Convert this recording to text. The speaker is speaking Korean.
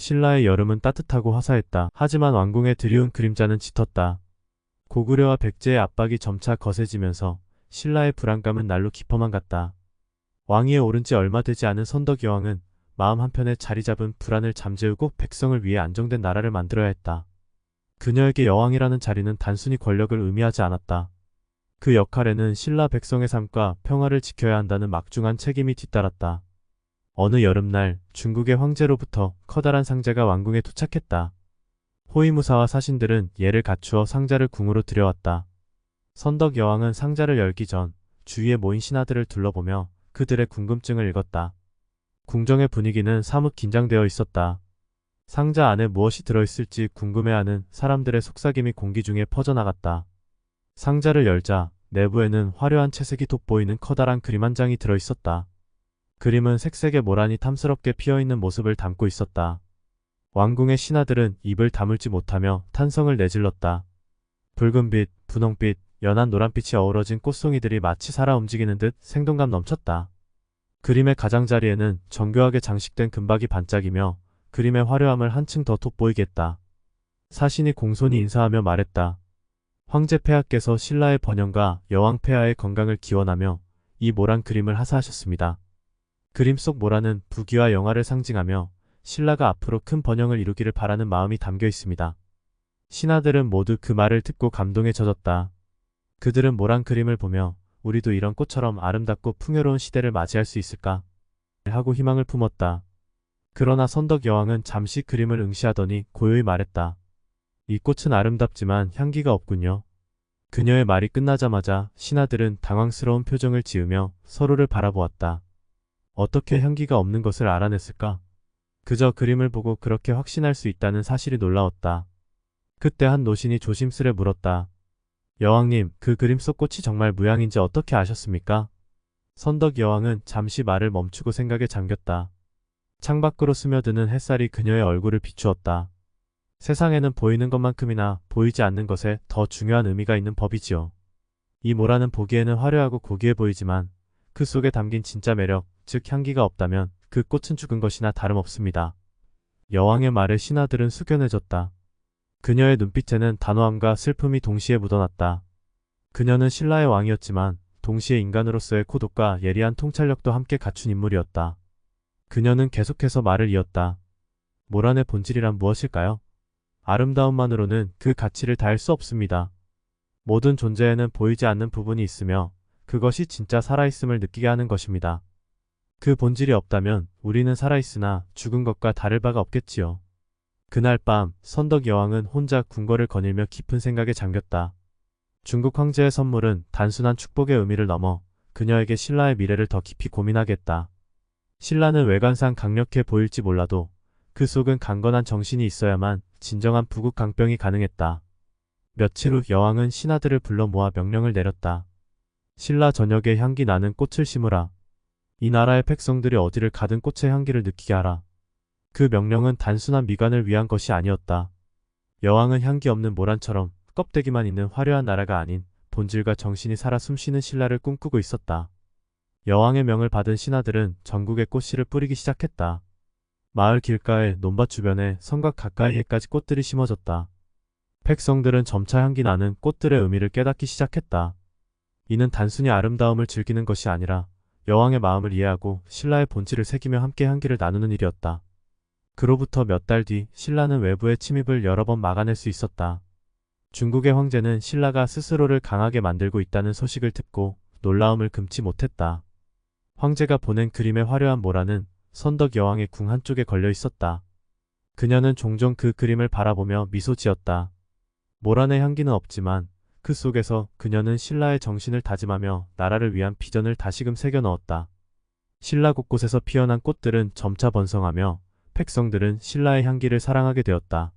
신라의 여름은 따뜻하고 화사했다. 하지만 왕궁의 드리운 그림자는 짙었다. 고구려와 백제의 압박이 점차 거세지면서 신라의 불안감은 날로 깊어만 갔다. 왕위에 오른 지 얼마 되지 않은 선덕 여왕은 마음 한편에 자리 잡은 불안을 잠재우고 백성을 위해 안정된 나라를 만들어야 했다. 그녀에게 여왕이라는 자리는 단순히 권력을 의미하지 않았다. 그 역할에는 신라 백성의 삶과 평화를 지켜야 한다는 막중한 책임이 뒤따랐다. 어느 여름날 중국의 황제로부터 커다란 상자가 왕궁에 도착했다. 호위무사와 사신들은 예를 갖추어 상자를 궁으로 들여왔다. 선덕 여왕은 상자를 열기 전 주위에 모인 신하들을 둘러보며 그들의 궁금증을 읽었다. 궁정의 분위기는 사뭇 긴장되어 있었다. 상자 안에 무엇이 들어있을지 궁금해하는 사람들의 속삭임이 공기 중에 퍼져나갔다. 상자를 열자 내부에는 화려한 채색이 돋보이는 커다란 그림 한 장이 들어있었다. 그림은 색색의 모란이 탐스럽게 피어있는 모습을 담고 있었다. 왕궁의 신하들은 입을 다물지 못하며 탄성을 내질렀다. 붉은빛, 분홍빛, 연한 노란빛이 어우러진 꽃송이들이 마치 살아 움직이는 듯 생동감 넘쳤다. 그림의 가장자리에는 정교하게 장식된 금박이 반짝이며 그림의 화려함을 한층 더 돋보이게 했다. 사신이 공손히 인사하며 말했다. 황제 폐하께서 신라의 번영과 여왕 폐하의 건강을 기원하며 이 모란 그림을 하사하셨습니다. 그림 속 모란은 부귀와 영화를 상징하며 신라가 앞으로 큰 번영을 이루기를 바라는 마음이 담겨 있습니다. 신하들은 모두 그 말을 듣고 감동에 젖었다. 그들은 모란 그림을 보며 우리도 이런 꽃처럼 아름답고 풍요로운 시대를 맞이할 수 있을까? 하고 희망을 품었다. 그러나 선덕 여왕은 잠시 그림을 응시하더니 고요히 말했다. 이 꽃은 아름답지만 향기가 없군요. 그녀의 말이 끝나자마자 신하들은 당황스러운 표정을 지으며 서로를 바라보았다. 어떻게 향기가 없는 것을 알아냈을까? 그저 그림을 보고 그렇게 확신할 수 있다는 사실이 놀라웠다. 그때 한 노신이 조심스레 물었다. 여왕님, 그 그림 속 꽃이 정말 무향인지 어떻게 아셨습니까? 선덕 여왕은 잠시 말을 멈추고 생각에 잠겼다. 창밖으로 스며드는 햇살이 그녀의 얼굴을 비추었다. 세상에는 보이는 것만큼이나 보이지 않는 것에 더 중요한 의미가 있는 법이지요. 이 모라는 보기에는 화려하고 고귀해 보이지만 그 속에 담긴 진짜 매력, 즉 향기가 없다면 그 꽃은 죽은 것이나 다름없습니다. 여왕의 말에 신하들은 숙연해졌다. 그녀의 눈빛에는 단호함과 슬픔이 동시에 묻어났다. 그녀는 신라의 왕이었지만 동시에 인간으로서의 고독과 예리한 통찰력도 함께 갖춘 인물이었다. 그녀는 계속해서 말을 이었다. 모란의 본질이란 무엇일까요? 아름다움만으로는 그 가치를 다할 수 없습니다. 모든 존재에는 보이지 않는 부분이 있으며 그것이 진짜 살아있음을 느끼게 하는 것입니다. 그 본질이 없다면 우리는 살아있으나 죽은 것과 다를 바가 없겠지요. 그날 밤 선덕 여왕은 혼자 궁궐을 거닐며 깊은 생각에 잠겼다. 중국 황제의 선물은 단순한 축복의 의미를 넘어 그녀에게 신라의 미래를 더 깊이 고민하게 했다. 신라는 외관상 강력해 보일지 몰라도 그 속은 강건한 정신이 있어야만 진정한 부국 강병이 가능했다. 며칠 후 여왕은 신하들을 불러 모아 명령을 내렸다. 신라 전역에 향기 나는 꽃을 심으라. 이 나라의 백성들이 어디를 가든 꽃의 향기를 느끼게 하라. 그 명령은 단순한 미관을 위한 것이 아니었다. 여왕은 향기 없는 모란처럼 껍데기만 있는 화려한 나라가 아닌 본질과 정신이 살아 숨쉬는 신라를 꿈꾸고 있었다. 여왕의 명을 받은 신하들은 전국에 꽃씨를 뿌리기 시작했다. 마을 길가에 논밭 주변에 성곽 가까이에까지 꽃들이 심어졌다. 백성들은 점차 향기 나는 꽃들의 의미를 깨닫기 시작했다. 이는 단순히 아름다움을 즐기는 것이 아니라 여왕의 마음을 이해하고 신라의 본질을 새기며 함께 향기를 나누는 일이었다. 그로부터 몇 달 뒤 신라는 외부의 침입을 여러 번 막아낼 수 있었다. 중국의 황제는 신라가 스스로를 강하게 만들고 있다는 소식을 듣고 놀라움을 금치 못했다. 황제가 보낸 그림의 화려한 모란은 선덕 여왕의 궁 한쪽에 걸려 있었다. 그녀는 종종 그 그림을 바라보며 미소 지었다. 모란의 향기는 없지만 그 속에서 그녀는 신라의 정신을 다짐하며 나라를 위한 비전을 다시금 새겨 넣었다. 신라 곳곳에서 피어난 꽃들은 점차 번성하며 백성들은 신라의 향기를 사랑하게 되었다.